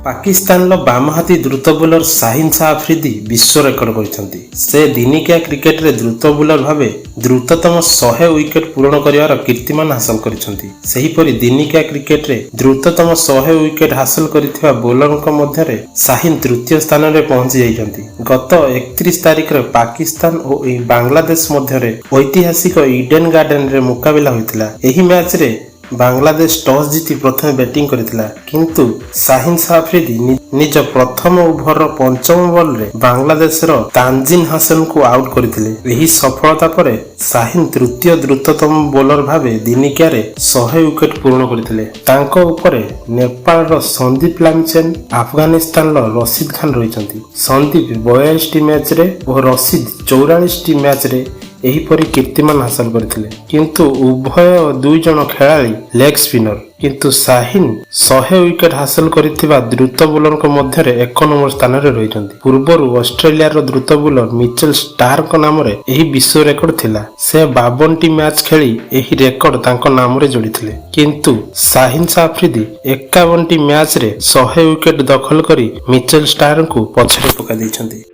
ପାକିସ୍ତାନର ବାମହାତୀ ଦ୍ରୁତ ବୋଲର ସାହିନ ଶାହ ଆଫ୍ରିଦି ବିଶ୍ୱ ରେକର୍ଡ କରିଛନ୍ତି। ସେ ଦିନିକିଆ କ୍ରିକେଟରେ ଦ୍ରୁତ ବୋଲର ଭାବେ ଦ୍ରୁତତମ 100 ୱିକେଟ ପୂରଣ କରିବାର କୀର୍ତ୍ତିମାନ ହାସଲ କରିଛନ୍ତି। ସେହିପରି ଦିନିକିଆ କ୍ରିକେଟରେ ଦ୍ରୁତତମ 100 ୱିକେଟ ହାସଲ କରିଥିବା ବୋଲରଙ୍କ ମଧ୍ୟରେ ସାହିନ ତୃତୀୟ ସ୍ଥାନରେ ପହଞ୍ଚି ଯାଇଛନ୍ତି। ଗତ 31 ତାରିଖରେ ପାକିସ୍ତାନ ଓ ବାଂଲାଦେଶ ମଧ୍ୟରେ ଐତିହାସିକ ଇଡେନ ଗାର୍ଡେନରେ ମୁକାବିଲା ହୋଇଥିଲା। ଏହି ମ୍ୟାଚରେ ବାଂଲାଦେଶ ଟସ୍ ଜିତି ପ୍ରଥମେ ବ୍ୟାଟିଂ କରିଥିଲା, କିନ୍ତୁ ସାହିନ ଶାହ ଆଫ୍ରିଦି ନିଜ ପ୍ରଥମ ଓଭରର ପଞ୍ଚମ ବଲରେ ବାଂଲାଦେଶର ତାନଜିନ୍ ହାସନଙ୍କୁ ଆଉଟ୍ କରିଥିଲେ। ଏହି ସଫଳତା ପରେ ସାହିନ ତୃତୀୟ ଦ୍ରୁତତମ ବୋଲର ଭାବେ ଦିନିକିଆରେ 100 ୱିକେଟ ପୂରଣ କରିଥିଲେ। ତାଙ୍କ ଉପରେ ନେପାଳର ସନ୍ଦୀପ ଲାମଚେନ, ଆଫଗାନିସ୍ତାନର ରସିଦ ଖାନ ରହିଛନ୍ତି। ସନ୍ଦୀପ 42ଟି ମ୍ୟାଚରେ ଓ ରସିଦ 44ଟି ମ୍ୟାଚରେ ଏହିପରି କୀର୍ତ୍ତିମାନ ହାସଲ କରିଥିଲେ, କିନ୍ତୁ ଉଭୟ ଦୁଇ ଜଣ ଖେଳାଳି ଲେଗ୍ ସ୍ପିନର। କିନ୍ତୁ ସାହିନ 100 ୱିକେଟ ହାସଲ କରିଥିବା ଦ୍ରୁତ ବୋଲରଙ୍କ ମଧ୍ୟରେ 1 ନମ୍ବର ସ୍ଥାନରେ ରହିଛନ୍ତି। ପୂର୍ବରୁ ଅଷ୍ଟ୍ରେଲିଆର ଦ୍ରୁତ ବୋଲର ମିଚେଲ ଷ୍ଟାରଙ୍କ ନାମରେ ଏହି ବିଶ୍ୱ ରେକର୍ଡ ଥିଲା। ସେ 52ଟି ମ୍ୟାଚ ଖେଳି ଏହି ରେକର୍ଡ ତାଙ୍କ ନାମରେ ଯୋଡ଼ିଥିଲେ, କିନ୍ତୁ ସାହିନ ଶାହ ଆଫ୍ରିଦି 51ଟି ମ୍ୟାଚରେ 100 ୱିକେଟ ଦଖଲ କରି ମିଚେଲ ଷ୍ଟାରଙ୍କୁ ପଛରେ ପକାଇ ଦେଇଛନ୍ତି।